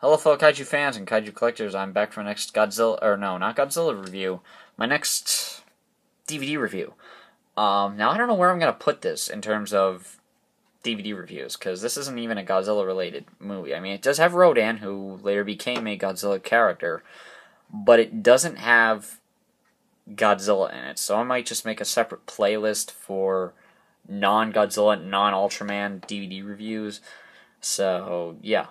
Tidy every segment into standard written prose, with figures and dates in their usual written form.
Hello fellow kaiju fans and kaiju collectors, I'm back for my next Godzilla, or no, not Godzilla review, my next DVD review. Now I don't know where I'm going to put this in terms of DVD reviews, because this isn't even a Godzilla related movie. I mean, it does have Rodan, who later became a Godzilla character, but it doesn't have Godzilla in it, so I might just make a separate playlist for non-Godzilla, non-Ultraman DVD reviews. So, yeah.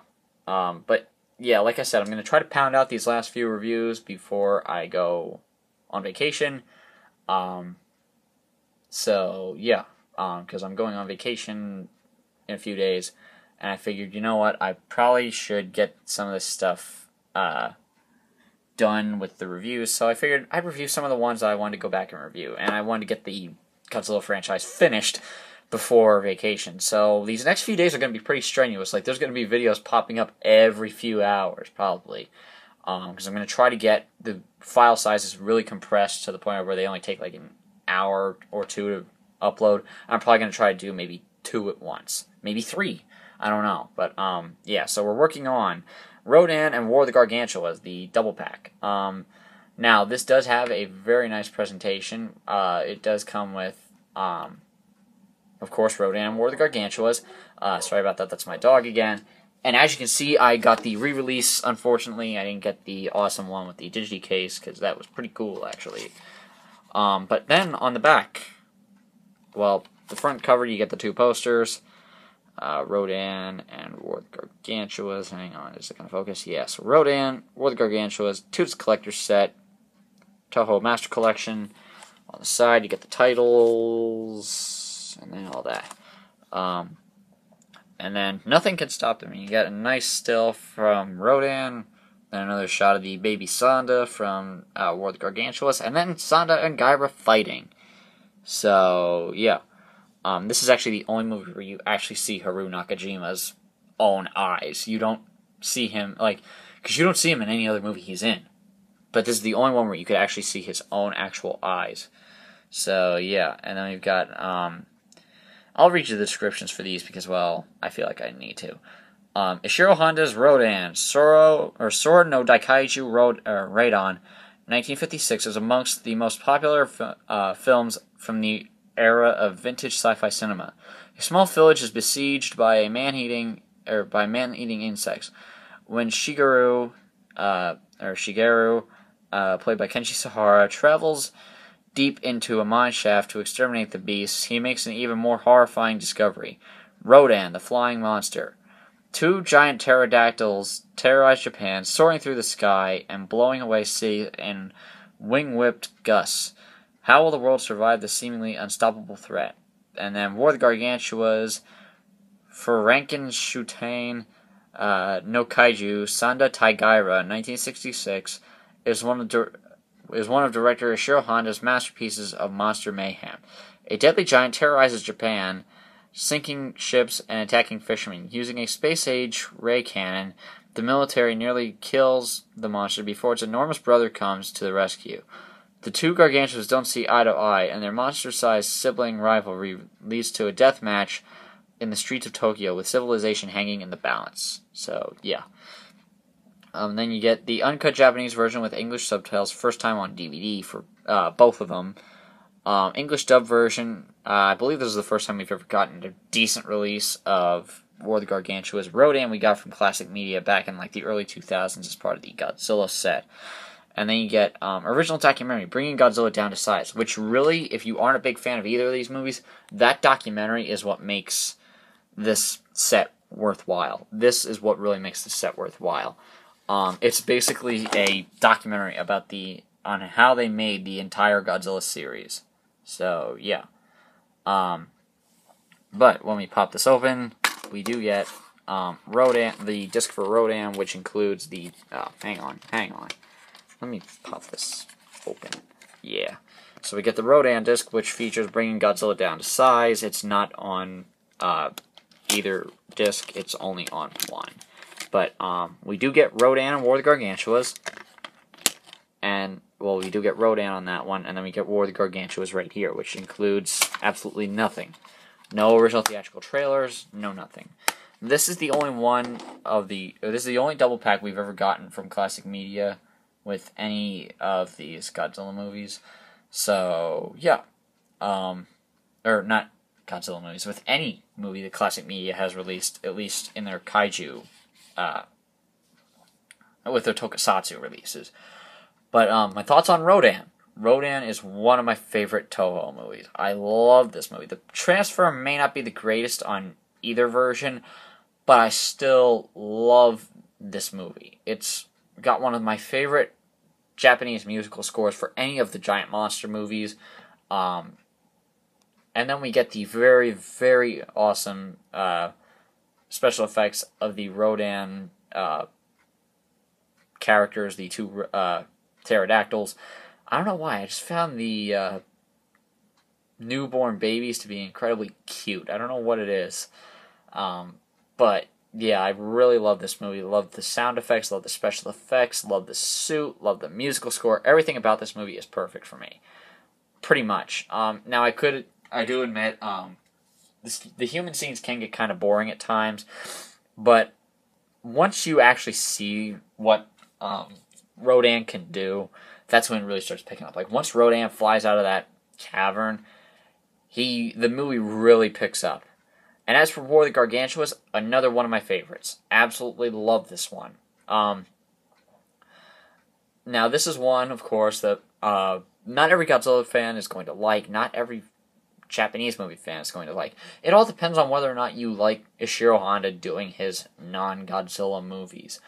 But yeah, like I said, I'm going to try to pound out these last few reviews before I go on vacation. So, yeah, because I'm going on vacation in a few days, and I figured, you know what, I probably should get some of this stuff done with the reviews, so I figured I'd review some of the ones I wanted to go back and review, and I wanted to get the Godzilla franchise finished before vacation. So these next few days are going to be pretty strenuous. Like, there's going to be videos popping up every few hours, probably. Because I'm going to try to get the file sizes really compressed to the point where they only take like an hour or two to upload. I'm probably going to try to do maybe 2 at once. Maybe 3. I don't know. But, yeah, so we're working on Rodan and War of the Gargantuas, the double pack. Now, this does have a very nice presentation. It does come with, of course, Rodan, War of the Gargantuas. Sorry about that, that's my dog again. And as you can see, I got the re-release. Unfortunately, I didn't get the awesome one with the Digi case, because that was pretty cool, actually. But then, on the back, well, the front cover, you get the 2 posters. Rodan and War of the Gargantuas. Hang on, is it going to focus? Yes. Rodan, War of the Gargantuas, 2 collector's set, Toho Master Collection. On the side, you get the titles, and then all that. And then nothing can stop them. You get a nice still from Rodan, then another shot of the baby Sonda from War of the Gargantuas, and then Sonda and Gaira fighting. So, yeah. This is actually the only movie where you actually see Haru Nakajima's own eyes. You don't see him, like, because you don't see him in any other movie he's in. But this is the only one where you could actually see his own actual eyes. So, yeah, and then we've got, I'll read you the descriptions for these because, well, I feel like I need to. Ishiro Honda's Rodan, Sora no Daikaiju Rodan, 1956, is amongst the most popular films from the era of vintage sci-fi cinema. A small village is besieged by man-eating insects. When Shigeru, played by Kenshi Sahara, travels deep into a mine shaft to exterminate the beasts, he makes an even more horrifying discovery. Rodan, the flying monster. 2 giant pterodactyls terrorize Japan, soaring through the sky and blowing away cities in wing-whipped gusts. How will the world survive the seemingly unstoppable threat? And then War of the Gargantuas, Frankenshootain no Kaiju, Sanda Taigaira, 1966, is one of director Ishiro Honda's masterpieces of monster mayhem. A deadly giant terrorizes Japan, sinking ships and attacking fishermen. Using a space-age ray cannon, the military nearly kills the monster before its enormous brother comes to the rescue. The 2 Gargantuas don't see eye to eye, and their monster-sized sibling rivalry leads to a death match in the streets of Tokyo, with civilization hanging in the balance. So, yeah. Then you get the uncut Japanese version with English subtitles, first time on DVD for both of them. English dub version, I believe this is the first time we've ever gotten a decent release of War of the Gargantuas. Rodan we got from Classic Media back in like the early 2000s as part of the Godzilla set. And then you get original documentary, Bringing Godzilla Down to Size, which really, if you aren't a big fan of either of these movies, that documentary is what makes this set worthwhile. This is what really makes this set worthwhile. It's basically a documentary about on how they made the entire Godzilla series. So, yeah. But when we pop this open, we do get Rodan, the disc for Rodan, which includes the... hang on. Let me pop this open. Yeah. So we get the Rodan disc, which features Bringing Godzilla Down to Size. It's not on either disc. It's only on one. But we do get Rodan and War of the Gargantuas. And, well, we do get Rodan on that one. And then we get War of the Gargantuas right here, which includes absolutely nothing. No original theatrical trailers, no nothing. this is the only this is the only double pack we've ever gotten from Classic Media with any of these Godzilla movies. So yeah, or not Godzilla movies, with any movie that Classic Media has released, at least in their kaiju, with their tokusatsu releases. But my thoughts on Rodan. Rodan is one of my favorite Toho movies. I love this movie. The transfer may not be the greatest on either version, but I still love this movie. It's got one of my favorite Japanese musical scores for any of the giant monster movies. And then we get the very, very awesome special effects of the Rodan characters, the two pterodactyls. I don't know why, I just found the newborn babies to be incredibly cute. I don't know what it is. But, yeah, I really love this movie. Love the sound effects, love the special effects, love the suit, love the musical score. Everything about this movie is perfect for me. Pretty much. Now, I do admit, the human scenes can get kind of boring at times, but once you actually see what Rodan can do, that's when it really starts picking up. Like, once Rodan flies out of that cavern, the movie really picks up. And as for War of the Gargantuas, another one of my favorites. Absolutely love this one. Now, this is one, of course, that not every Godzilla fan is going to like. Not every Japanese movie fan is going to like. It all depends on whether or not you like Ishiro Honda doing his non-Godzilla movies.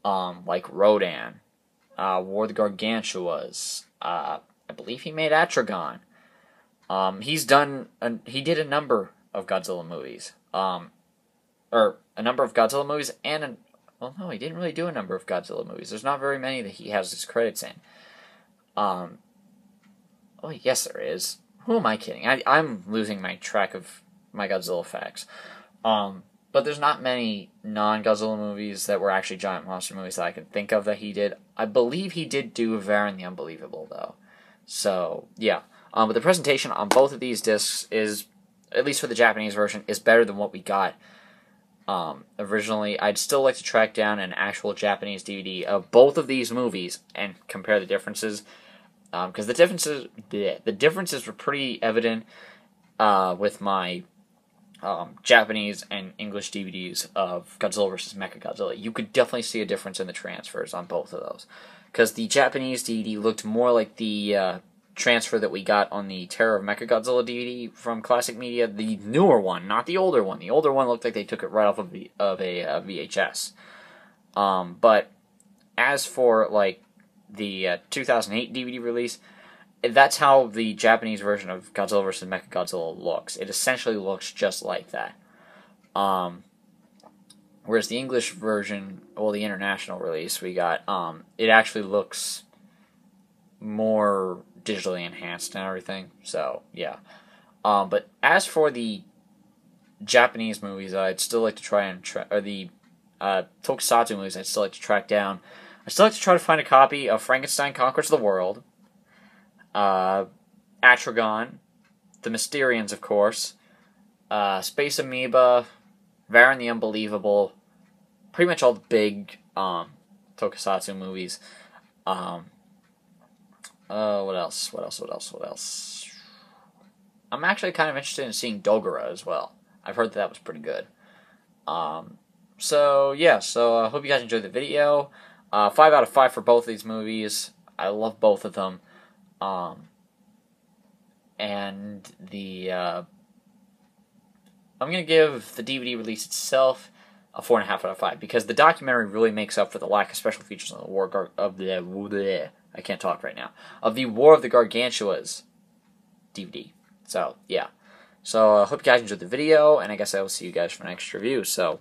Like Rodan, War of the Gargantuas. I believe he made Atragon. He did a number of Godzilla movies. Or a number of Godzilla movies and well, no, he didn't really do a number of Godzilla movies. There's not very many that he has his credits in. Oh, yes, there is. Who am I kidding? I'm losing my track of my Godzilla facts. But there's not many non-Godzilla movies that were actually giant monster movies that I can think of that he did. I believe he did do Varan the Unbelievable, though. So, yeah. But the presentation on both of these discs is, at least for the Japanese version, is better than what we got originally. I'd still like to track down an actual Japanese DVD of both of these movies and compare the differences. Because the differences were pretty evident with my Japanese and English DVDs of Godzilla vs. Mechagodzilla. You could definitely see a difference in the transfers on both of those. Because the Japanese DVD looked more like the transfer that we got on the Terror of Mechagodzilla DVD from Classic Media, the newer one, not the older one. The older one looked like they took it right off of a VHS. But as for like the 2008 DVD release, that's how the Japanese version of Godzilla vs. Mechagodzilla looks. It essentially looks just like that. Whereas the English version, well, the international release we got, it actually looks more digitally enhanced and everything. So, yeah. But as for the Japanese movies, I'd still like to try and or the tokusatsu movies, I'd still like to track down. I'd still like to try to find a copy of Frankenstein Conquers the World, Atragon, The Mysterians, of course, Space Amoeba, Varan the Unbelievable, pretty much all the big tokusatsu movies. What else? I'm actually kind of interested in seeing Dogora as well. I've heard that was pretty good. So I hope you guys enjoyed the video. 5 out of 5 for both of these movies. I love both of them. And I'm going to give the DVD release itself a 4.5 out of 5 because the documentary really makes up for the lack of special features on the War of the War of the Gargantuas DVD. So, yeah. So, I hope you guys enjoyed the video, and I guess I will see you guys for the next review. So,